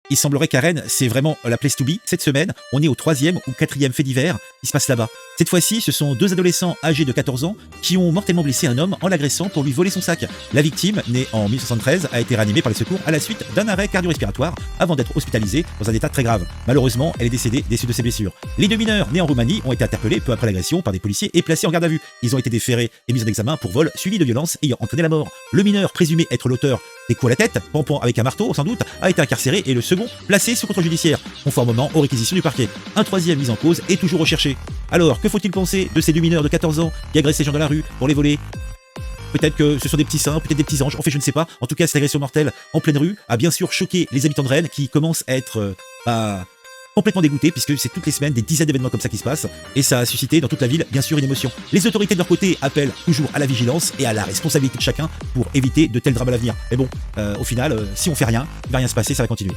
Il semblerait qu'à Rennes, c'est vraiment la place to be. Cette semaine, on est au 3e ou 4e fait divers qui se passe là-bas. Cette fois-ci, ce sont deux adolescents âgés de 14 ans qui ont mortellement blessé un homme en l'agressant pour lui voler son sac. La victime, née en 1073, a été réanimée par les secours à la suite d'un arrêt cardio-respiratoire avant d'être hospitalisée dans un état très grave. Malheureusement, elle est décédée des suites de ses blessures. Les deux mineurs nés en Roumanie ont été interpellés peu après l'agression par des policiers et placés en garde à vue. Ils ont été déférés et mis en examen pour vol suivi de violence ayant entraîné la mort. Le mineur présumé être l'auteur des coups à la tête, pampant avec un marteau sans doute, a été incarcéré et le second placé sous contrôle judiciaire, conformément aux réquisitions du parquet. Un troisième mis en cause est toujours recherché. Alors, que faut-il penser de ces deux mineurs de 14 ans qui agressent les gens dans la rue pour les voler? Peut-être que ce sont des petits saints, peut-être des petits anges, en fait je ne sais pas. En tout cas, cette agression mortelle en pleine rue a bien sûr choqué les habitants de Rennes qui commencent à être complètement dégoûtés puisque c'est toutes les semaines des dizaines d'événements comme ça qui se passent et ça a suscité dans toute la ville bien sûr une émotion. Les autorités de leur côté appellent toujours à la vigilance et à la responsabilité de chacun pour éviter de tels drames à l'avenir. Mais bon, au final, si on fait rien, il va rien se passer, ça va continuer.